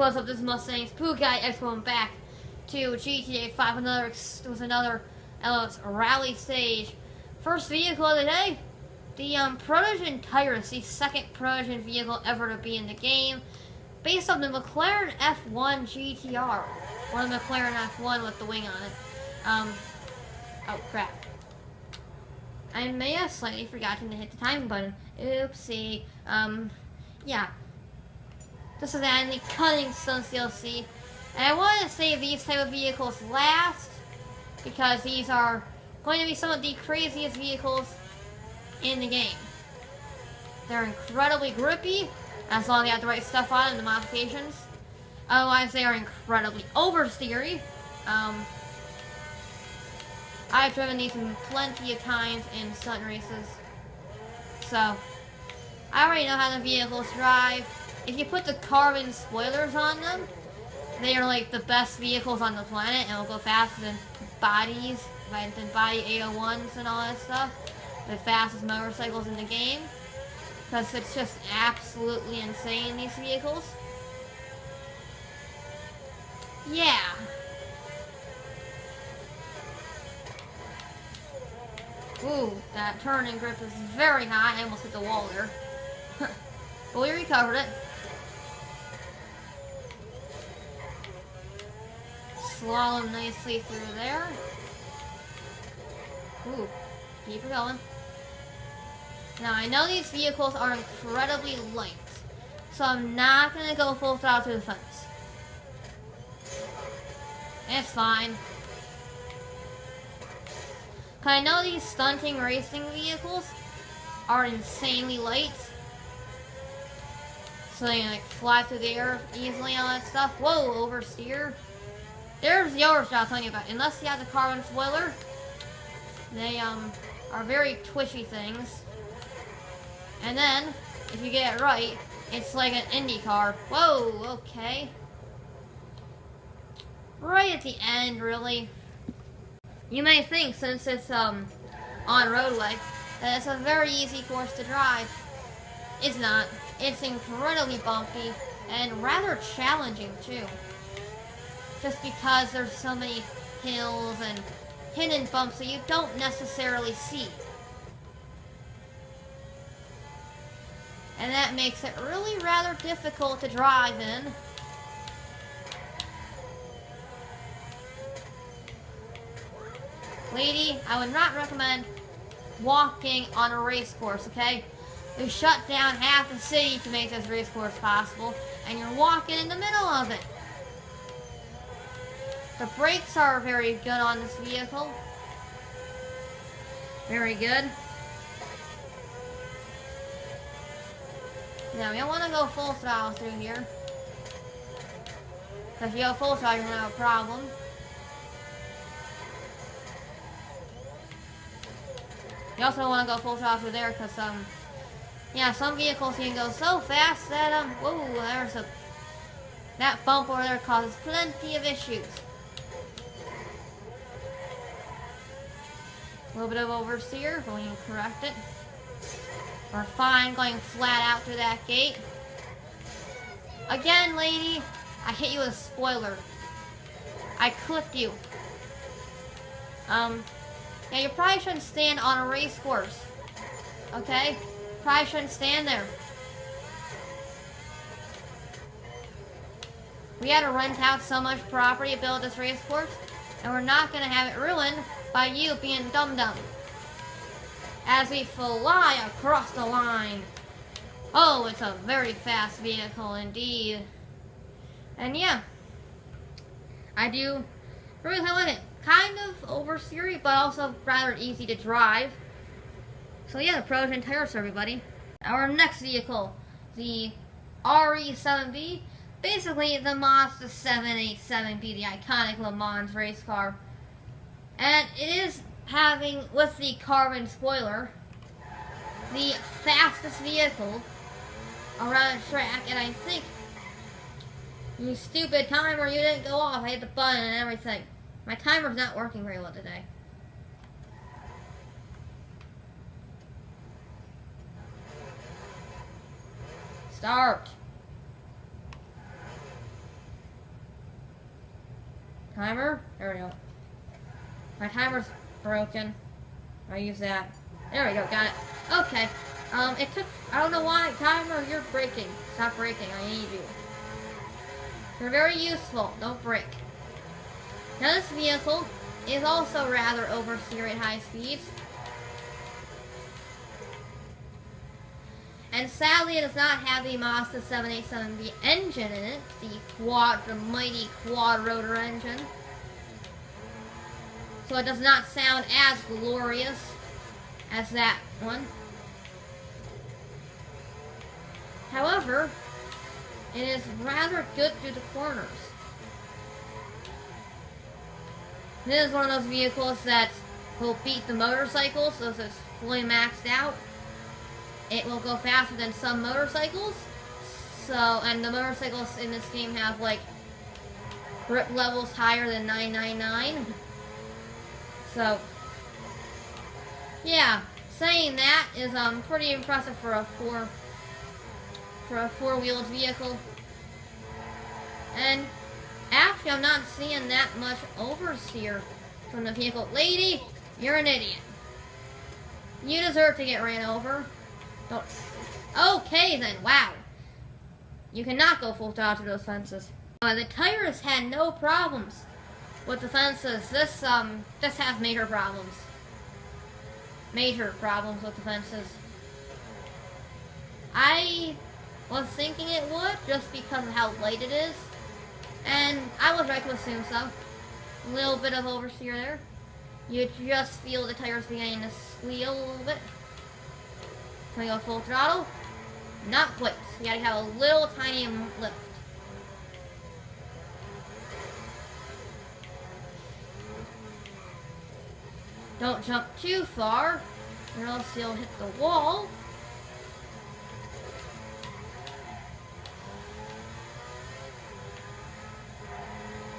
what's up, this is Mustang's Pooh Guy X going back to GTA 5 with another rally stage. First vehicle of the day, the Protogen TYRUS, the second Protogen vehicle ever to be in the game, based on the McLaren F1 GTR, or the McLaren F1 with the wing on it. Oh crap. I may have slightly forgotten to hit the timing button. Oopsie. Yeah. This is in the Cutting Stunts DLC. And I want to save these type of vehicles last, because these are going to be some of the craziest vehicles in the game. They're incredibly grippy, as long as you have the right stuff on in the modifications. Otherwise, they are incredibly oversteery. I've driven these plenty of times in stunt races. So, I already know how the vehicles drive. If you put the carbon spoilers on them, they are like the best vehicles on the planet and will go faster than bodies, than body 801s and all that stuff. The fastest motorcycles in the game. Because it's just absolutely insane, these vehicles. Yeah. Ooh, that turning grip is very high. I almost hit the wall there. But we recovered it. Slalom nicely through there. Ooh, keep it going. Now, I know these vehicles are incredibly light, so I'm not going to go full throttle through the fence. It's fine. Cause I know these stunting racing vehicles are insanely light, so they can like fly through the air easily and all that stuff. Whoa, oversteer. There's the oversteer I was telling you about. Unless you have the carbon spoiler, they are very twitchy things. And then, if you get it right, it's like an Indy car. Whoa, okay. Right at the end, really. You may think, since it's on roadway, that it's a very easy course to drive. It's not. It's incredibly bumpy and rather challenging too. Just because there's so many hills and hidden bumps that you don't necessarily see. And that makes it really rather difficult to drive in. Lady, I would not recommend walking on a race course, okay? They shut down half the city to make this race course possible, and you're walking in the middle of it. The brakes are very good on this vehicle. Very good. Now, we don't want to go full throttle through here. Because if you go full throttle, you're going to have a problem. You also don't want to go full throttle through there because, yeah, some vehicles can go so fast that, whoa, that bump over there causes plenty of issues. A little bit of oversteer, but we can correct it. We're fine going flat out through that gate. Again, lady, I hit you with a spoiler. I clipped you. Yeah, you probably shouldn't stand on a race course. Okay? Probably shouldn't stand there. We had to rent out so much property to build this race course, and we're not going to have it ruined by you being dum-dum. As we fly across the line. Oh, it's a very fast vehicle indeed. And yeah, I do really like it. Kind of oversteery, but also rather easy to drive. So yeah, the Protogen TYRUS, everybody. Our next vehicle, the RE-7B, basically the Mazda 787B, the iconic Le Mans race car. And it is having, with the carbon spoiler, the fastest vehicle around the track, and I think, you stupid timer, you didn't go off, I hit the button and everything. My timer's not working very well today. Start. Timer? There we go. My timer's broken. I use that. There we go, got it. Okay. It took, I don't know why. Timer, you're breaking. Stop breaking, I need you. You're very useful. Don't break. Now this vehicle is also rather oversteer at high speeds. And sadly, it does not have the Mazda 787B engine in it, the mighty quad rotor engine. So it does not sound as glorious as that one. However, it is rather good through the corners. This is one of those vehicles that will beat the motorcycles, so it's fully maxed out. It will go faster than some motorcycles. So, and the motorcycles in this game have like grip levels higher than 999. So, yeah, saying that is pretty impressive for a four-wheeled vehicle. And actually, I'm not seeing that much oversteer from the vehicle. Lady, you're an idiot. You deserve to get ran over. Don't. Okay then, wow. You cannot go full throttle through those fences. The TYRUS had no problems with the fences. This has major problems. Major problems with the fences. I was thinking it would, just because of how light it is. And I was right to assume so. A little bit of oversteer there. You just feel the tires beginning to squeal a little bit. Can we go full throttle? Not quite. You gotta have a little tiny lift. Don't jump too far, or else you'll hit the wall.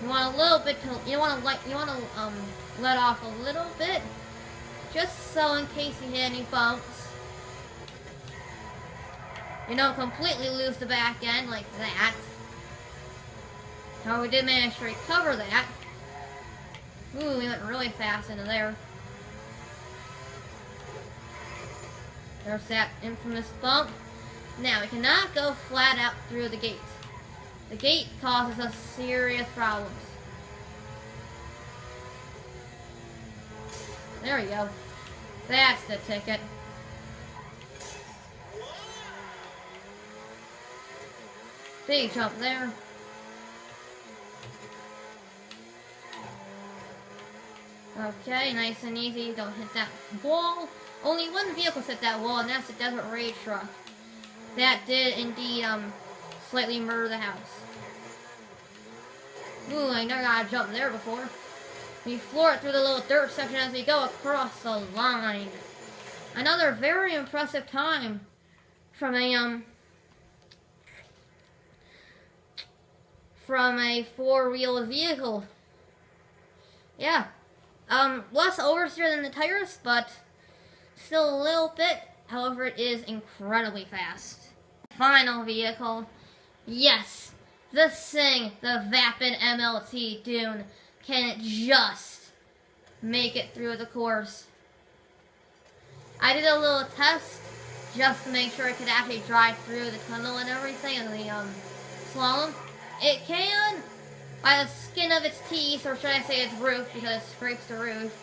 You want a little bit to, you want to let off a little bit, just so in case you hit any bumps, you don't completely lose the back end like that. Now we did manage to recover that. Ooh, we went really fast into there. There's that infamous bump. Now we cannot go flat out through the gate. The gate causes us serious problems. There we go. That's the ticket. Big jump there. Okay, nice and easy. Don't hit that wall. Only one vehicle hit that wall, and that's the Desert Rage truck. That did indeed slightly murder the house. Ooh, I never got to jump there before. We floor it through the little dirt section as we go across the line. Another very impressive time from a four-wheeled vehicle. Yeah. Less oversteer than the TYRUS, but still a little bit. However, it is incredibly fast. Final vehicle. Yes, the Sing, the Vapid MLT DUNE can just make it through the course. I did a little test just to make sure I could actually drive through the tunnel and everything and the slalom. It can, by the skin of its teeth, or should I say its roof, because it scrapes the roof.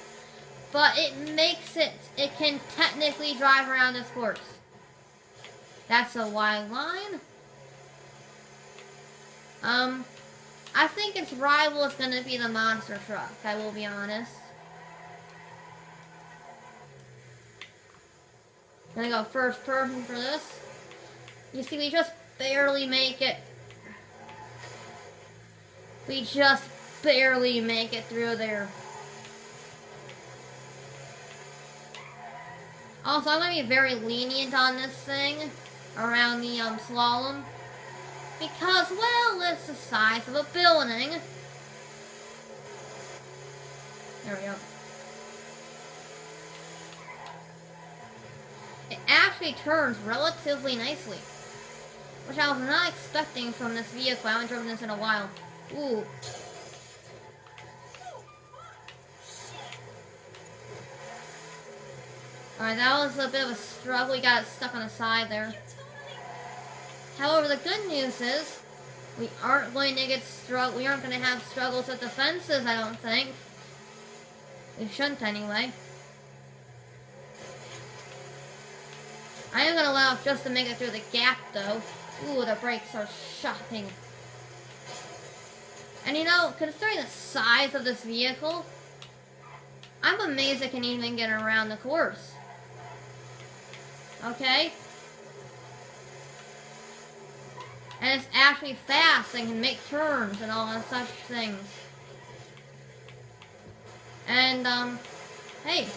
But it makes it can technically drive around this course. That's a wide line. I think its rival is going to be the monster truck, I will be honest. Gonna go first person for this. You see, we just barely make it. We just barely make it through there. Also, I'm going to be very lenient on this thing around the slalom. Because, well, it's the size of a building. There we go. It actually turns relatively nicely, which I was not expecting from this vehicle. I haven't driven this in a while. Ooh. Alright, that was a bit of a struggle. We got it stuck on the side there. However, the good news is we aren't going to we aren't going to have struggles with the fences, I don't think. We shouldn't anyway. I am going to allow it just to make it through the gap though. Ooh, the brakes are shocking. And you know, considering the size of this vehicle, I'm amazed it can even get around the course. Okay? And it's actually fast and can make turns and all such things. And, hey.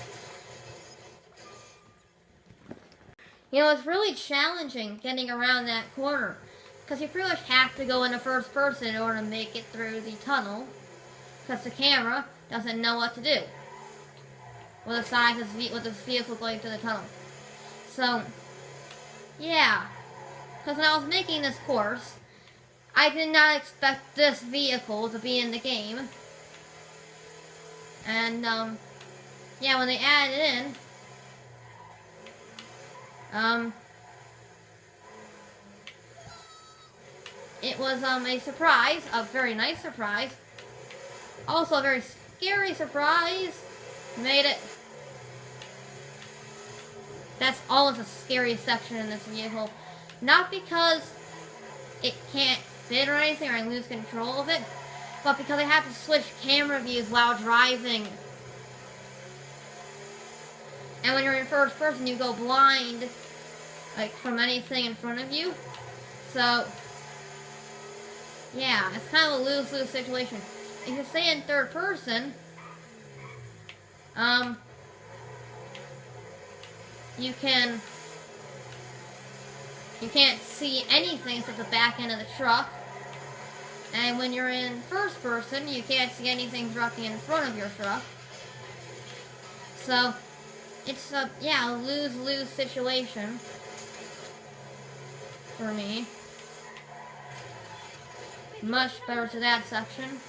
You know, it's really challenging getting around that corner. Because you pretty much have to go into first person in order to make it through the tunnel. Because the camera doesn't know what to do with the size of this vehicle going through the tunnel. So, yeah. Because when I was making this course, I did not expect this vehicle to be in the game. And, yeah, when they added it in, it was, a surprise, a very nice surprise. Also a very scary surprise. Made it. That's always a scary section in this vehicle. Not because it can't fit or anything, or I lose control of it, but because I have to switch camera views while driving. And when you're in first person, you go blind, like, from anything in front of you. So, yeah, it's kind of a lose-lose situation. If you stay in third person, you can't see anything except the back end of the truck. And when you're in first person, you can't see anything directly in front of your truck. So, it's a, yeah, a lose-lose situation for me. Much better to that section.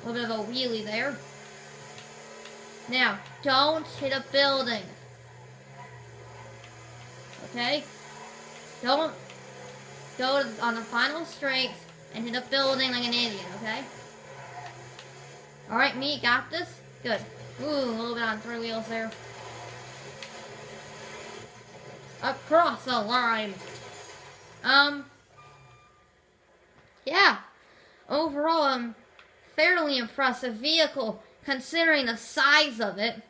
A little bit of a wheelie there. Now, don't hit a building. Okay? Don't go on the final straight and hit a building like an idiot, okay? Alright, me, got this? Good. Ooh, a little bit on three wheels there. Across the line. Yeah. Overall, fairly impressive vehicle, considering the size of it.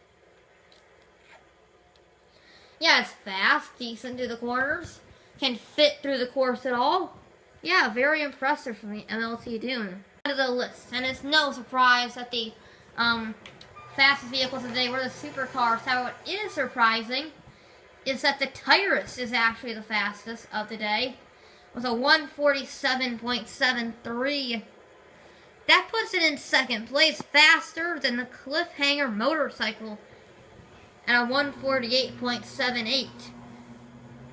Yeah, it's fast, decent through the corners, can fit through the course at all. Yeah, very impressive from the MLT DUNE. To the list, and it's no surprise that the fastest vehicles of the day were the supercars. However, what is surprising is that the TYRUS is actually the fastest of the day, with a 147.73. That puts it in second place, faster than the Cliffhanger motorcycle at a 148.78.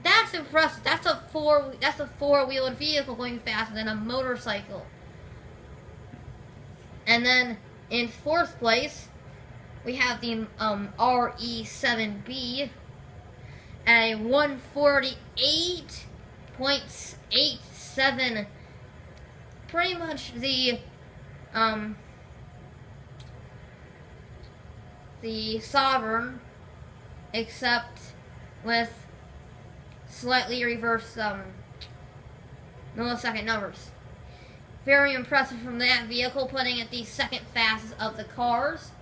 That's impressive. That's a four-wheeled vehicle going faster than a motorcycle. And then in fourth place, we have the RE-7B at a 148.87. Pretty much the Sovereign, except with slightly reversed millisecond numbers. Very impressive from that vehicle, putting it the second fastest of the cars.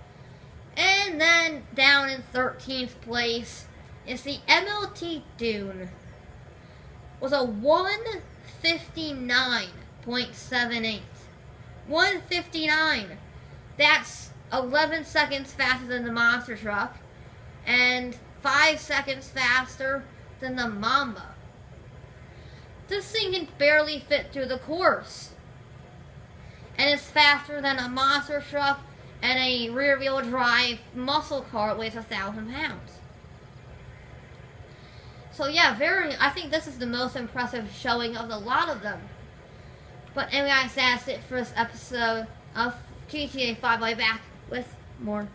And then down in 13th place is the MLT DUNE with a 159.78. 159. That's 11 seconds faster than the monster truck and 5 seconds faster than the Mamba. This thing can barely fit through the course, and it's faster than a monster truck and a rear-wheel drive muscle car that weighs 1,000 pounds. So yeah, I think this is the most impressive showing of a lot of them. But anyway guys, that's it for this episode of GTA 5. I'll be back with more.